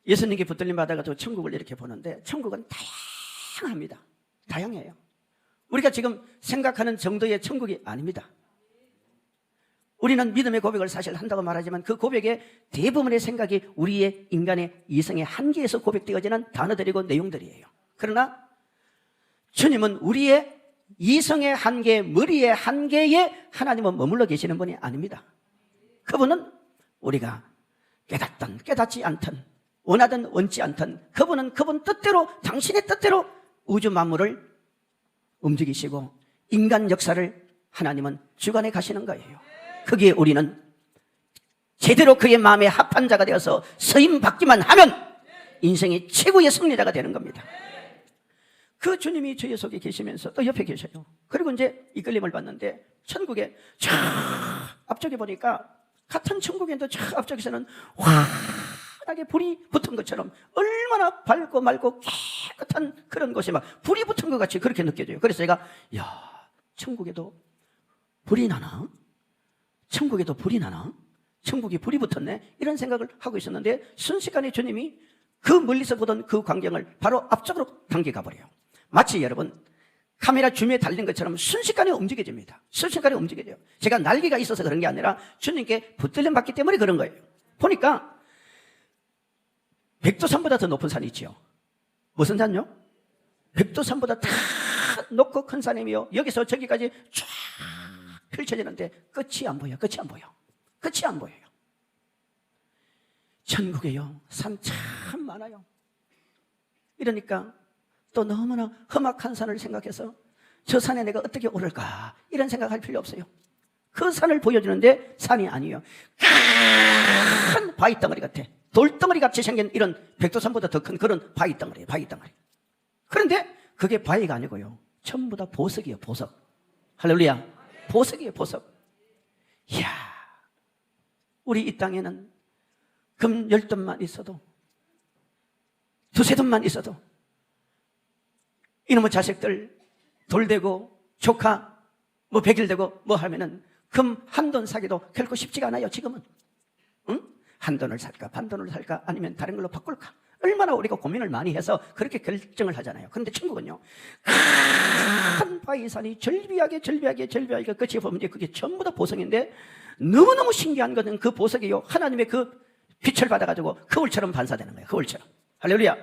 예수님께 붙들림 받아가지고 천국을 이렇게 보는데 천국은 다양합니다. 다양해요. 우리가 지금 생각하는 정도의 천국이 아닙니다. 우리는 믿음의 고백을 사실 한다고 말하지만 그 고백의 대부분의 생각이 우리의 인간의 이성의 한계에서 고백되어지는 단어들이고 내용들이에요. 그러나 주님은 우리의 이성의 한계, 머리의 한계에 하나님은 머물러 계시는 분이 아닙니다. 그분은 우리가 깨닫든 깨닫지 않든 원하든 원치 않든 그분은 그분 뜻대로, 당신의 뜻대로 우주 만물을 움직이시고 인간 역사를 하나님은 주관해 가시는 거예요. 거기에 우리는 제대로 그의 마음에 합한 자가 되어서 서임받기만 하면 인생의 최고의 승리자가 되는 겁니다. 그 주님이 저의 속에 계시면서 또 옆에 계셔요. 그리고 이제 이끌림을 받는데 천국에 저 앞쪽에 보니까 같은 천국인데 저 앞쪽에서는 환하게 불이 붙은 것처럼 얼마나 밝고 맑고 깨끗한 그런 곳에 막 불이 붙은 것 같이 그렇게 느껴져요. 그래서 제가 천국에도 불이 나나? 천국에도 불이 나나? 천국에 불이 붙었네? 이런 생각을 하고 있었는데 순식간에 주님이 그 멀리서 보던 그 광경을 바로 앞쪽으로 당겨 가버려요. 마치 여러분 카메라 줌에 달린 것처럼 순식간에 움직여집니다. 순식간에 움직여져요. 제가 날개가 있어서 그런 게 아니라 주님께 붙들림 받기 때문에 그런 거예요. 보니까 백두산보다 더 높은 산이 있죠. 무슨 산요? 백두산보다 다 높고 큰 산이며 여기서 저기까지 쫙 펼쳐지는데 끝이 안 보여. 끝이 안 보여. 끝이 안 보여요. 천국에요 산 참 많아요. 이러니까 또 너무나 험악한 산을 생각해서 저 산에 내가 어떻게 오를까 이런 생각할 필요 없어요. 그 산을 보여주는데 산이 아니에요. 큰 바위 덩어리 같아. 돌덩어리 같이 생긴 이런 백두산보다 더 큰 그런 바위 덩어리예요. 바위 덩어리. 그런데 그게 바위가 아니고요 전부 다 보석이에요. 보석. 할렐루야. 보석이에요. 보석. 이야, 우리 이 땅에는 금 10돈만 있어도 두세 돈만 있어도 이놈의 자식들 돌대고 조카 뭐 100일 되고 뭐 하면은 금 한 돈 사기도 결코 쉽지가 않아요. 지금은 응? 한 돈을 살까 반 돈을 살까 아니면 다른 걸로 바꿀까 얼마나 우리가 고민을 많이 해서 그렇게 결정을 하잖아요. 그런데 천국은요 큰 바위산이 절비하게 끝이 보면 그게 전부 다 보석인데 너무너무 신기한 것은 그 보석이요 하나님의 그 빛을 받아가지고 거울처럼 반사되는 거예요. 거울처럼. 할렐루야.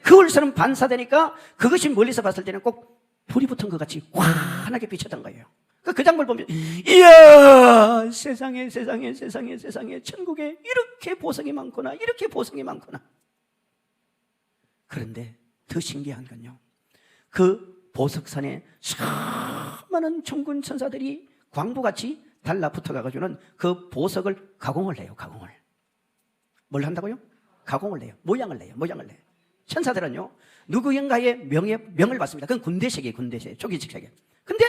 거울처럼 반사되니까 그것이 멀리서 봤을 때는 꼭 불이 붙은 것 같이 환하게 비쳤던 거예요. 그 장면을 보면 이야 세상에 천국에 이렇게 보석이 많구나. 이렇게 보석이 많구나. 그런데 더 신기한 건요 그 보석산에 수많은 천군 천사들이 광부같이 달라붙어가지고는 그 보석을 가공을 해요. 가공을. 뭘 한다고요? 가공을 해요. 모양을 내요. 천사들은요 누구인가의 명을 받습니다. 그건 군대식이에요. 군대식. 조기식 세계. 근데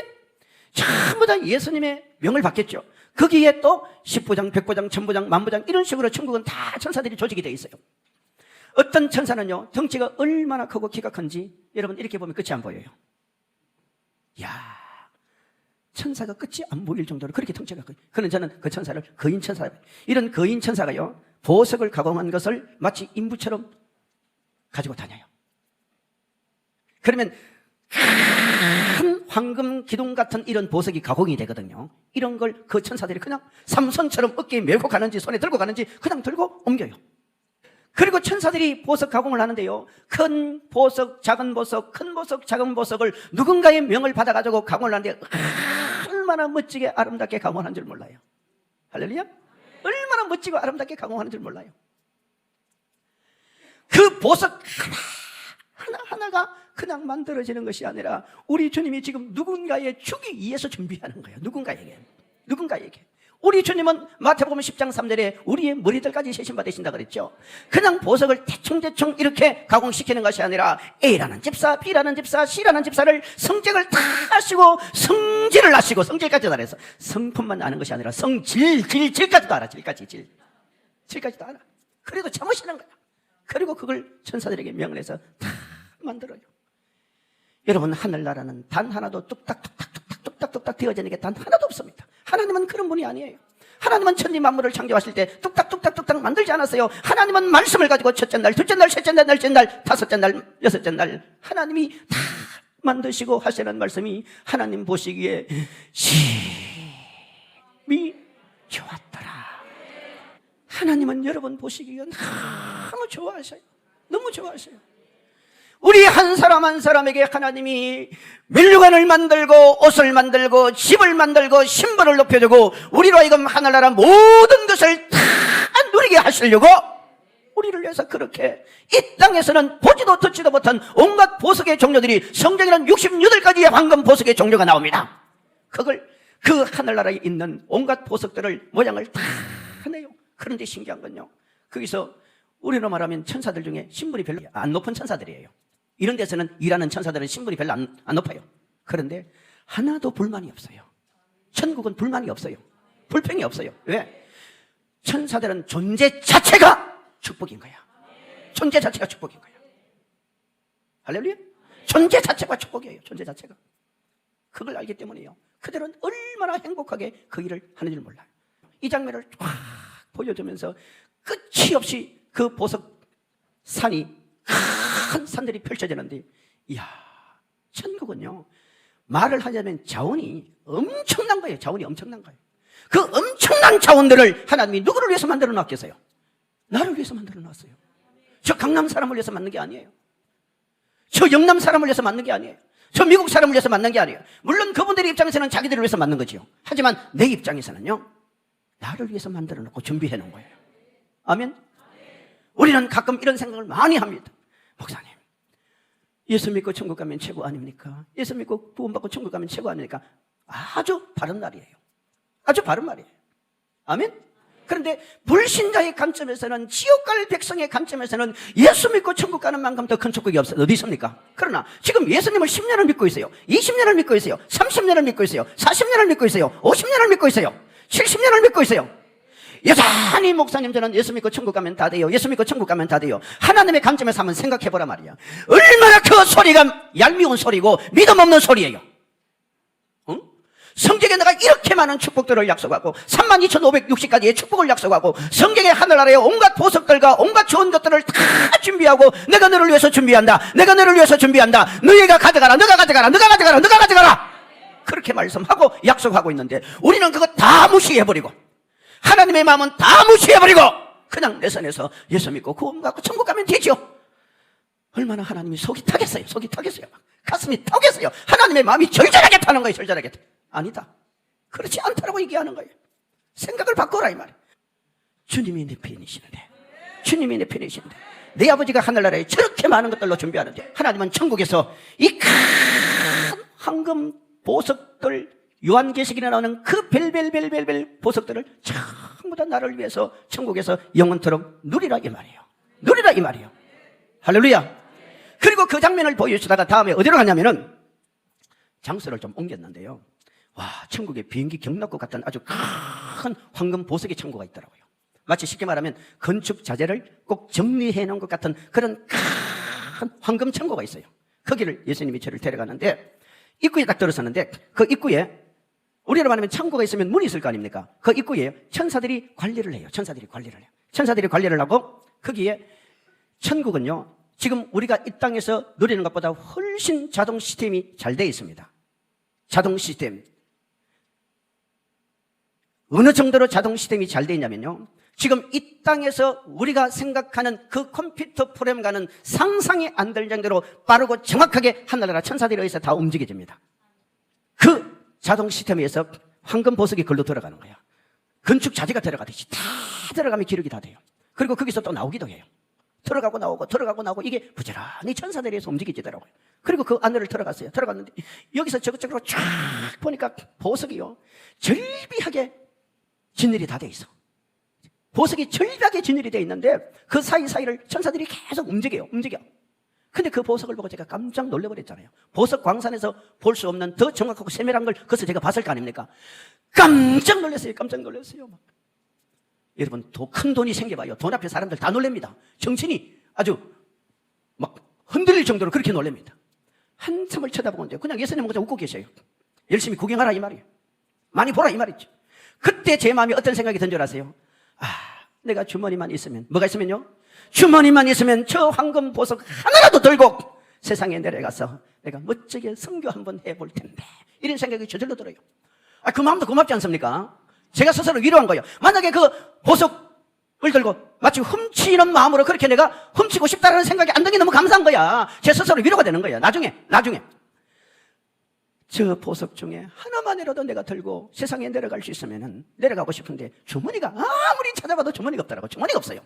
전부 다 예수님의 명을 받겠죠. 거기에 또 10부장, 100부장, 1000부장, 만부장 이런 식으로 천국은 다 천사들이 조직이 되어 있어요. 어떤 천사는요 덩치가 얼마나 크고 키가 큰지 여러분 이렇게 보면 끝이 안 보여요. 이야, 천사가 끝이 안 보일 정도로 그렇게 덩치가 커요. 그는 저는 그 천사를 거인천사, 이런 거인천사가요 보석을 가공한 것을 마치 인부처럼 가지고 다녀요. 그러면 큰 황금 기둥 같은 이런 보석이 가공이 되거든요. 이런 걸 그 천사들이 그냥 삼손처럼 어깨에 메고 가는지 손에 들고 가는지 그냥 들고 옮겨요. 그리고 천사들이 보석 가공을 하는데요 큰 보석, 작은 보석, 큰 보석, 작은 보석을 누군가의 명을 받아가지고 가공을 하는데 얼마나 멋지게 아름답게 가공하는 줄 몰라요. 할렐루야. 얼마나 멋지고 아름답게 가공하는 줄 몰라요. 그 보석 하나하나가 그냥 만들어지는 것이 아니라 우리 주님이 지금 누군가에 주기 위해서 준비하는 거예요. 누군가에게. 우리 주님은 마태복음 10장 3절에 우리의 머리들까지 세심 받으신다 그랬죠. 그냥 보석을 대충 이렇게 가공시키는 것이 아니라 A라는 집사, B라는 집사, C라는 집사를 성적을 다 하시고 성질을 하시고 성질까지도 알아서 성품만 아는 것이 아니라 질까지도 알아. 질까지도 알아. 그래도 참으시는 거야. 그리고 그걸 천사들에게 명을 해서 다 만들어요. 여러분 하늘나라는 단 하나도 뚝딱뚝딱 되어지는 게 단 하나도 없습니다. 하나님은 그런 분이 아니에요. 하나님은 천지 만물을 창조하실 때 뚝딱뚝딱뚝딱 만들지 않았어요. 하나님은 말씀을 가지고 첫째 날, 둘째 날, 셋째 날, 넷째 날, 다섯째 날, 여섯째 날 하나님이 다 만드시고 하시는 말씀이 하나님 보시기에 심히 좋았더라. 하나님은 여러분 보시기에 너무 좋아하셔요. 너무 좋아하셔요. 우리 한 사람 한 사람에게 하나님이 멸류관을 만들고 옷을 만들고 집을 만들고 신분을 높여주고 우리로 하여금 하늘나라 모든 것을 다 누리게 하시려고 우리를 위해서 그렇게 이 땅에서는 보지도 듣지도 못한 온갖 보석의 종류들이 성경에는 68가지의 황금 보석의 종류가 나옵니다. 그걸 그 하늘나라에 있는 온갖 보석들을 모양을 다 내요. 그런데 신기한 건요, 거기서 우리로 말하면 천사들 중에 신분이 별로 안 높은 천사들이에요. 이런 데서는 일하는 천사들은 신분이 별로 안 높아요. 그런데 하나도 불만이 없어요. 천국은 불만이 없어요. 불평이 없어요. 왜? 천사들은 존재 자체가 축복인 거야. 존재 자체가 축복인 거야. 할렐루야. 존재 자체가 축복이에요. 존재 자체가. 그걸 알기 때문에요, 그들은 얼마나 행복하게 그 일을 하는 줄 몰라요. 이 장면을 쫙 보여주면서 끝이 없이 그 보석 산이, 큰 산들이 펼쳐지는데, 이야, 천국은요, 말을 하자면 자원이 엄청난 거예요. 자원이 엄청난 거예요. 그 엄청난 자원들을 하나님이 누구를 위해서 만들어 놨겠어요? 나를 위해서 만들어 놨어요. 저 강남 사람을 위해서 만든 게 아니에요. 저 영남 사람을 위해서 만든 게 아니에요. 저 미국 사람을 위해서 만든 게 아니에요. 물론 그분들의 입장에서는 자기들을 위해서 만든 거지요. 하지만 내 입장에서는요, 나를 위해서 만들어 놓고 준비해 놓은 거예요. 아멘? 우리는 가끔 이런 생각을 많이 합니다. 목사님, 예수 믿고 천국 가면 최고 아닙니까? 예수 믿고 구원받고 천국 가면 최고 아닙니까? 아주 바른 말이에요. 아주 바른 말이에요. 아멘? 그런데 불신자의 관점에서는, 지옥 갈 백성의 관점에서는 예수 믿고 천국 가는 만큼 더 큰 축복이 어디 있습니까? 그러나 지금 예수님을 10년을 믿고 있어요. 20년을 믿고 있어요. 30년을 믿고 있어요. 40년을 믿고 있어요. 50년을 믿고 있어요. 70년을 믿고 있어요. 여전히 목사님, 저는 예수 믿고 천국 가면 다 돼요. 예수 믿고 천국 가면 다 돼요. 하나님의 관점에서 한번 생각해보라 말이야. 얼마나 그 소리가 얄미운 소리고 믿음 없는 소리예요. 응? 성경에 내가 이렇게 많은 축복들을 약속하고 32,560가지의 축복을 약속하고 성경의 하늘나라의 온갖 보석들과 온갖 좋은 것들을 다 준비하고, 내가 너를 위해서 준비한다, 내가 너를 위해서 준비한다, 너희가 가져가라, 너가 가져가라, 너가 가져가라, 너가 가져가라, 그렇게 말씀하고 약속하고 있는데, 우리는 그거 다 무시해버리고, 하나님의 마음은 다 무시해버리고 그냥 내 손에서 예수 믿고 구원받고 천국 가면 되죠. 얼마나 하나님이 속이 타겠어요. 속이 타겠어요. 가슴이 타겠어요. 하나님의 마음이 절절하게 타는 거예요. 절절하게. 아니다, 그렇지 않다라고 얘기하는 거예요. 생각을 바꿔라 이 말이에요. 주님이 내 편이시는데, 주님이 내 편이시는데, 내 아버지가 하늘나라에 저렇게 많은 것들로 준비하는데, 하나님은 천국에서 이 큰 황금 보석들, 요한계시록에 나오는 그 벨벨벨벨벨 보석들을 전부 다 나를 위해서 천국에서 영원토록 누리라 이 말이에요. 누리라 이 말이에요. 할렐루야. 그리고 그 장면을 보여주다가 다음에 어디로 가냐면은 장소를 좀 옮겼는데요, 와, 천국에 비행기 경납고 같은 아주 큰 황금 보석의 창고가 있더라고요. 마치 쉽게 말하면 건축 자재를 꼭 정리해 놓은 것 같은 그런 큰 황금 창고가 있어요. 거기를 예수님이 저를 데려가는데, 입구에 딱 들어섰는데, 그 입구에, 우리로 말하면 창고가 있으면 문이 있을 거 아닙니까? 그 입구에 천사들이 관리를 해요. 천사들이 관리를 해요. 천사들이 관리를 하고, 거기에 천국은요, 지금 우리가 이 땅에서 누리는 것보다 훨씬 자동 시스템이 잘 되어 있습니다. 자동 시스템. 어느 정도로 자동 시스템이 잘 되어 있냐면요, 지금 이 땅에서 우리가 생각하는 그 컴퓨터 프로그램과는 상상이 안 될 정도로 빠르고 정확하게 하늘나라 천사들에 의해서 다 움직여집니다. 그 자동 시스템에 의해서 황금 보석이 걸로 들어가는 거야. 건축 자재가 들어가듯이 다 들어가면 기록이 다 돼요. 그리고 거기서 또 나오기도 해요. 들어가고 나오고 들어가고 나오고, 이게 부지런히 천사들에 의해서 움직이더라고요. 그리고 그 안으로 들어갔어요. 들어갔는데 여기서 저쪽으로 쫙 보니까 보석이요, 절비하게 진열이 다 돼 있어. 보석이 절벽에 진열이 되어 있는데 그 사이사이를 천사들이 계속 움직여. 근데 그 보석을 보고 제가 깜짝 놀라버렸잖아요. 보석 광산에서 볼 수 없는 더 정확하고 세밀한 걸 그것을 제가 봤을 거 아닙니까? 깜짝 놀랐어요. 여러분, 큰 돈이 생겨봐요. 돈 앞에 사람들 다 놀랍니다. 정신이 아주 막 흔들릴 정도로 그렇게 놀랍니다. 한참을 쳐다보는데 그냥 예수님 혼자 웃고 계셔요. 열심히 구경하라 이 말이에요. 많이 보라 이 말이죠. 그때 제 마음에 어떤 생각이 든 줄 아세요? 내가 주머니만 있으면, 뭐가 있으면요? 주머니만 있으면 저 황금 보석 하나라도 들고 세상에 내려가서 내가 멋지게 선교 한번 해볼 텐데, 이런 생각이 저절로 들어요. 그 마음도 고맙지 않습니까? 제가 스스로 위로한 거예요. 만약에 그 보석을 들고 마치 훔치는 마음으로 그렇게 내가 훔치고 싶다는 생각이 안 드니 너무 감사한 거야. 제 스스로 위로가 되는 거야. 나중에 저 보석 중에 하나만이라도 내가 들고 세상에 내려갈 수 있으면 내려가고 싶은데, 주머니가 아무리 찾아봐도 주머니가 없더라고. 주머니가 없어요.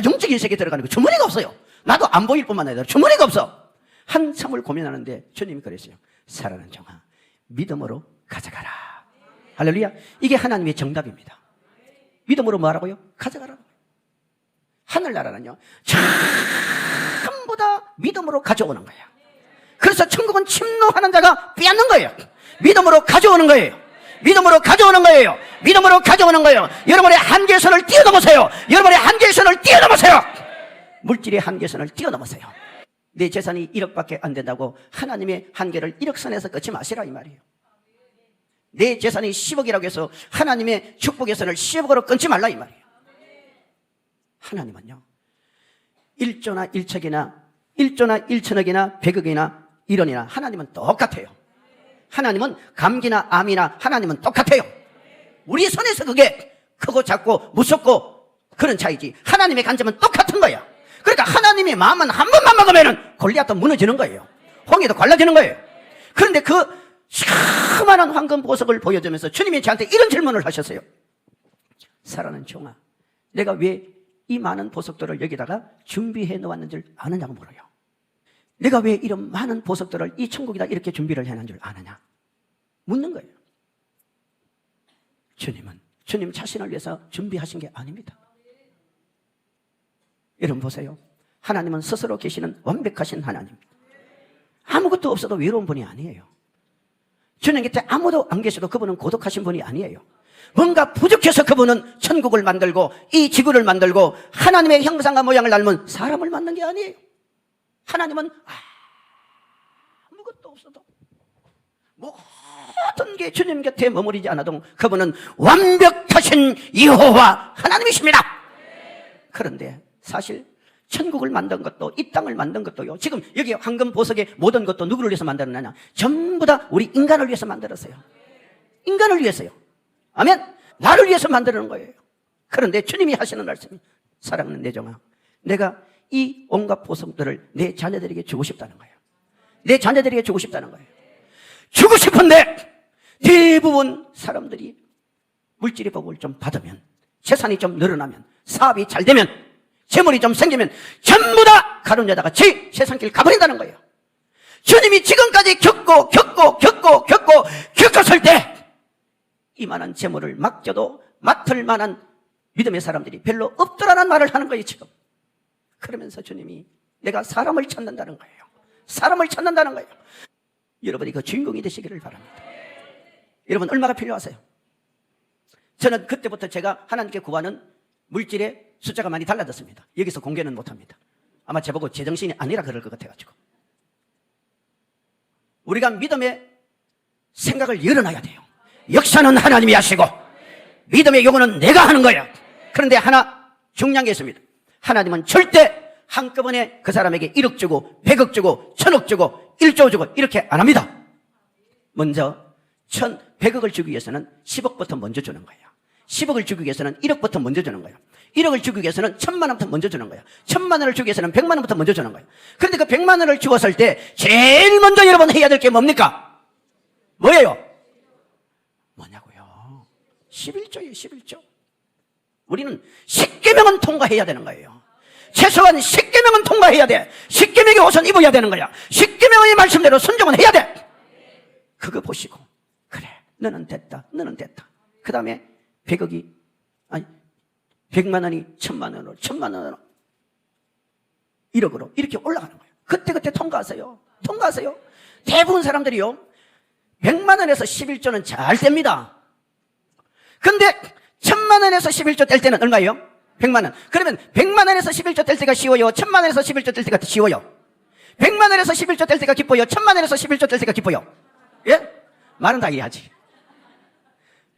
영적인 세계에 들어가는 거 주머니가 없어요. 나도 안 보일 뿐만 아니라 주머니가 없어. 한참을 고민하는데 주님이 그랬어요. 사랑하는 종아, 믿음으로 가져가라. 할렐루야. 이게 하나님의 정답입니다. 믿음으로 뭐 하라고요? 가져가라. 하늘나라는요, 전부 다 믿음으로 가져오는 거야. 그래서 천국은 침노하는 자가 빼앗는 거예요. 믿음으로 가져오는 거예요. 믿음으로 가져오는 거예요. 믿음으로 가져오는 거예요. 여러분의 한계선을 뛰어넘으세요. 여러분의 한계선을 뛰어넘으세요. 물질의 한계선을 뛰어넘으세요. 내 재산이 1억밖에 안 된다고 하나님의 한계를 1억 선에서 끊지 마시라, 이 말이에요. 내 재산이 10억이라고 해서 하나님의 축복의 선을 10억으로 끊지 말라, 이 말이에요. 하나님은요, 1조나 1척이나 1조나 1천억이나 100억이나 1원이나 하나님은 똑같아요. 하나님은 감기나 암이나 하나님은 똑같아요. 우리 손에서 그게 크고 작고 무섭고 그런 차이지, 하나님의 간접은 똑같은 거야. 그러니까 하나님의 마음은 한 번만 먹으면 골리앗도 무너지는 거예요. 홍해도 갈라지는 거예요. 그런데 그 수많은 황금 보석을 보여주면서 주님이 저한테 이런 질문을 하셨어요. 사랑하는 종아, 내가 왜 이 많은 보석들을 여기다가 준비해 놓았는 줄 아느냐고 물어요. 내가 왜 이런 많은 보석들을 이 천국에다 이렇게 준비를 해놓은 줄 아느냐 묻는 거예요. 주님은 주님 자신을 위해서 준비하신 게 아닙니다. 여러분 보세요. 하나님은 스스로 계시는 완벽하신 하나님, 아무것도 없어도 외로운 분이 아니에요. 주님 곁에 아무도 안 계셔도 그분은 고독하신 분이 아니에요. 뭔가 부족해서 그분은 천국을 만들고 이 지구를 만들고 하나님의 형상과 모양을 닮은 사람을 만든 게 아니에요. 하나님은 아무것도 없어도, 모든 게 주님 곁에 머무르지 않아도 그분은 완벽하신 여호와 하나님이십니다. 그런데 사실 천국을 만든 것도 이 땅을 만든 것도요, 지금 여기 황금 보석의 모든 것도 누구를 위해서 만들었느냐? 전부 다 우리 인간을 위해서 만들었어요. 인간을 위해서요. 아멘. 나를 위해서 만드는 거예요. 그런데 주님이 하시는 말씀이, 사랑하는 내 종아, 내가 이 온갖 보석들을 내 자녀들에게 주고 싶다는 거예요. 내 자녀들에게 주고 싶다는 거예요. 주고 싶은데 대부분 사람들이 물질의 복을 좀 받으면, 재산이 좀 늘어나면, 사업이 잘 되면, 재물이 좀 생기면 전부 다 가론 여자같이 세상길 가버린다는 거예요. 주님이 지금까지 겪었을 때 이만한 재물을 맡겨도 맡을 만한 믿음의 사람들이 별로 없더라는 말을 하는 거예요, 지금. 그러면서 주님이 내가 사람을 찾는다는 거예요. 사람을 찾는다는 거예요. 여러분이 그 주인공이 되시기를 바랍니다. 여러분 얼마나 필요하세요? 저는 그때부터 제가 하나님께 구하는 물질의 숫자가 많이 달라졌습니다. 여기서 공개는 못합니다. 아마 제보고 제정신이 아니라 그럴 것 같아가지고. 우리가 믿음의 생각을 열어놔야 돼요. 역사는 하나님이 하시고 믿음의 요구는 내가 하는 거야. 그런데 하나 중요한 게 있습니다. 하나님은 절대 한꺼번에 그 사람에게 1억 주고 100억 주고 1000억 주고 1조 주고 이렇게 안 합니다. 먼저 100억을 주기 위해서는 10억부터 먼저 주는 거예요. 10억을 주기 위해서는 1억부터 먼저 주는 거예요. 1억을 주기 위해서는 1000만 원부터 먼저 주는 거예요. 1000만 원을 주기 위해서는 100만 원부터 먼저 주는 거예요. 그런데 그 100만 원을 주었을 때 제일 먼저 여러분 해야 될 게 뭡니까? 뭐예요? 뭐냐고요? 11조예요. 11조. 우리는 10계명은 통과해야 되는 거예요. 최소한 10계명은 통과해야 돼. 10계명의 옷은 입어야 되는 거야. 10계명의 말씀대로 순종은 해야 돼. 그거 보시고, 그래, 너는 됐다, 너는 됐다. 그 다음에 100억이, 아니 100만 원이 1000만 원으로, 1000만 원으로, 1억으로 이렇게 올라가는 거예요. 그때 통과하세요. 통과하세요. 대부분 사람들이요, 100만 원에서 11조는 잘 뗍니다. 근데 1000만 원에서 11조 뗄 때는 얼마예요? 100만 원. 그러면 100만 원에서 11조 뗄 때가 쉬워요? 1000만 원에서 11조 뗄 때가 쉬워요? 100만 원에서 11조 뗄 때가 기뻐요? 1000만 원에서 11조 뗄 때가 기뻐요? 예? 말은 다 이해하지.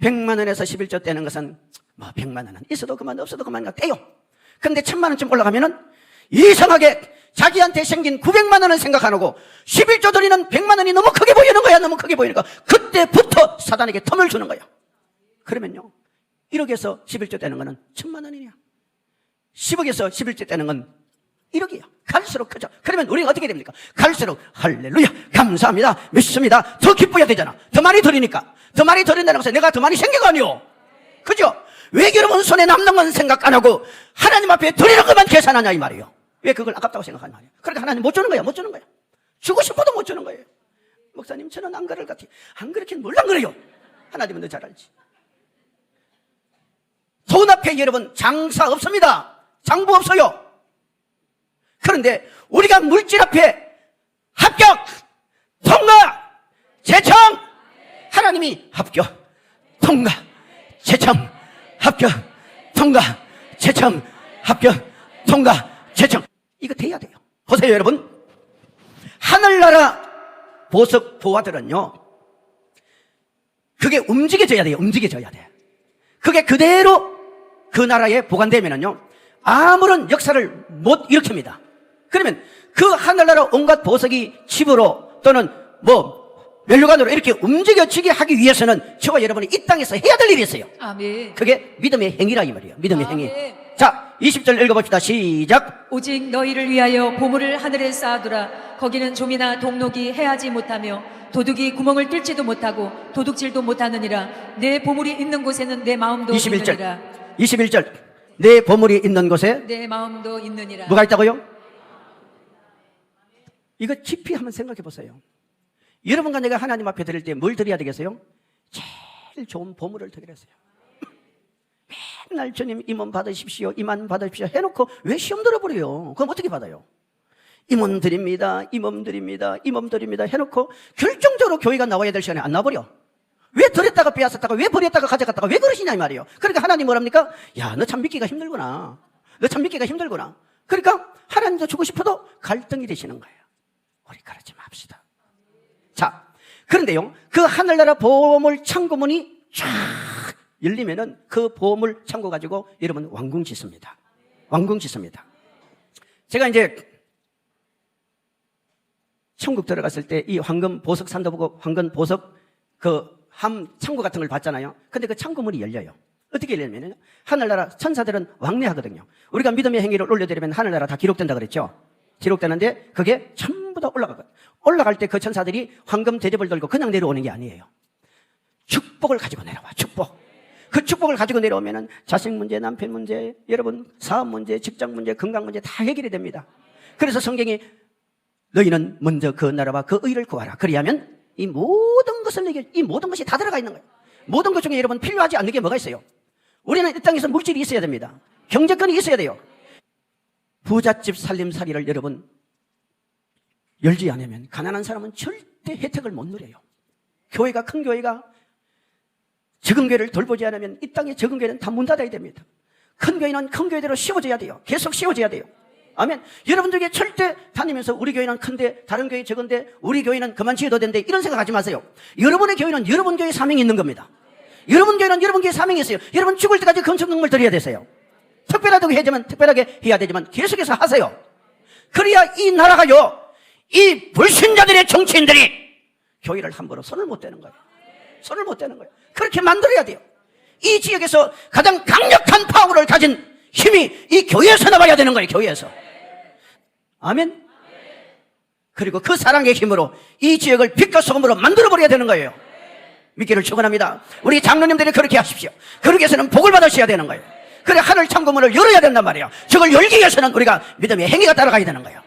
100만 원에서 11조 떼는 것은 뭐 100만 원은 있어도 그만 없어도 그만 떼요. 그런데 1000만 원쯤 올라가면은 이상하게 자기한테 생긴 900만 원은 생각 안 하고 11조 드리는 100만 원이 너무 크게 보이는 거야. 너무 크게 보이니까 그때부터 사단에게 틈을 주는 거야. 그러면요 1억에서 11조 떼는 거는 1000만 원이냐, 10억에서 11조 떼는 건 1억이야. 갈수록 크죠. 그러면 우리가 어떻게 됩니까? 갈수록 할렐루야 감사합니다 믿습니다 더 기뻐야 되잖아. 더 많이 드리니까. 더 많이 드린다는 것은 내가 더 많이 생긴 거 아니요, 그죠? 왜 여러분 손에 남는 건 생각 안 하고 하나님 앞에 드리는 것만 계산하냐 이 말이에요. 왜 그걸 아깝다고 생각하냐 말이에요. 그러니까 하나님 못 주는 거야. 못 주는 거야. 주고 싶어도 못 주는 거예요. 목사님 저는 안 그럴 것 같아요. 안 그렇긴 뭘 안 그래요. 하나님은 너 잘 알지. 돈 앞에 여러분 장사 없습니다. 장부 없어요. 그런데 우리가 물질 앞에 합격, 통과, 제청, 하나님이 합격, 통과, 제청, 합격, 통과, 제청, 합격, 통과, 제청. 이거 돼야 돼요. 보세요 여러분, 하늘나라 보석 보화들은요 그게 움직여져야 돼요. 움직여져야 돼. 그게 그대로 그 나라에 보관되면은요 아무런 역사를 못 일으킵니다. 그러면 그 하늘나라 온갖 보석이 집으로 또는 면류관으로 이렇게 움직여지게 하기 위해서는 저와 여러분이 이 땅에서 해야 될 일이 있어요. 아멘. 그게 믿음의 행위라 이 말이에요. 믿음의 아멘. 행위. 자 20절 읽어봅시다. 시작. 오직 너희를 위하여 보물을 하늘에 쌓아두라. 거기는 좀이나 동록이 해하지 못하며 도둑이 구멍을 뚫지도 못하고 도둑질도 못하느니라. 내 보물이 있는 곳에는 내 마음도 21절. 있느니라. 21절. 내 보물이 있는 곳에 내 마음도 있느니라. 뭐가 있다고요? 이거 깊이 한번 생각해 보세요. 여러분과 내가 하나님 앞에 드릴 때 뭘 드려야 되겠어요? 제일 좋은 보물을 드리겠어요. 맨날 주님 임원 받으십시오, 임원 받으십시오 해놓고 왜 시험 들어버려요? 그럼 어떻게 받아요? 임원 드립니다, 임원 드립니다, 임원 드립니다 해놓고 결정적으로 교회가 나와야 될 시간에 안 나와버려. 왜 드렸다가 빼앗았다가 왜 버렸다가 가져갔다가 왜 그러시냐 이 말이에요. 그러니까 하나님 뭐랍니까? 야, 너 참 믿기가 힘들구나. 너 참 믿기가 힘들구나. 그러니까 하나님도 주고 싶어도 갈등이 되시는 거예요. 우리 그러지 맙시다. 자, 그런데요 그 하늘나라 보물 창고문이 쫙 열리면은 그 보물 창고 가지고 여러분 왕궁 짓습니다. 왕궁 짓습니다. 제가 이제 천국 들어갔을 때 이 황금 보석 산도 보고 황금 보석 그 함 창고 같은 걸 봤잖아요. 근데 그 창고문이 열려요. 어떻게 열리냐면 하늘나라 천사들은 왕래하거든요. 우리가 믿음의 행위를 올려드리면 하늘나라 다 기록된다 그랬죠. 기록되는데 그게 전부 다 올라가거든요. 올라갈 때 그 천사들이 황금 대접을 들고 그냥 내려오는 게 아니에요. 축복을 가지고 내려와. 축복. 그 축복을 가지고 내려오면은 자식 문제, 남편 문제, 여러분 사업 문제, 직장 문제, 건강 문제 다 해결이 됩니다. 그래서 성경이 너희는 먼저 그 나라와 그 의를 구하라. 그리하면 이 모든 것을 내게, 이 모든 것이 다 들어가 있는 거예요. 모든 것 중에 여러분 필요하지 않는 게 뭐가 있어요? 우리는 이 땅에서 물질이 있어야 됩니다. 경제권이 있어야 돼요. 부잣집 살림살이를 여러분 열지 않으면 가난한 사람은 절대 혜택을 못 누려요. 교회가 큰 교회가 적은 교회를 돌보지 않으면 이 땅의 적은 교회는 다 문 닫아야 됩니다. 큰 교회는 큰 교회대로 씌워져야 돼요. 계속 씌워져야 돼요. 아멘. 여러분들에게 절대 다니면서 우리 교회는 큰데 다른 교회 적은데 우리 교회는 그만 지어도 된대 이런 생각하지 마세요. 여러분의 교회는 여러분 교회 사명이 있는 겁니다. 여러분 교회는 여러분 교회 사명이 있어요. 여러분 죽을 때까지 금식능을 드려야 되세요. 특별하다고 해야지만 특별하게 해야 되지만 계속해서 하세요. 그래야 이 나라가요 이 불신자들의 정치인들이 교회를 함부로 손을 못 대는 거예요. 손을 못 대는 거예요. 그렇게 만들어야 돼요. 이 지역에서 가장 강력한 파워를 가진 힘이 이 교회에서 나와야 되는 거예요. 교회에서. 아멘. 그리고 그 사랑의 힘으로 이 지역을 빛과 소금으로 만들어버려야 되는 거예요. 믿기를 축원합니다. 우리 장로님들이 그렇게 하십시오. 그렇게 해서는 복을 받으셔야 되는 거예요. 그래 하늘 창고문을 열어야 된단 말이에요. 저걸 열기 위해서는 우리가 믿음의 행위가 따라가야 되는 거예요.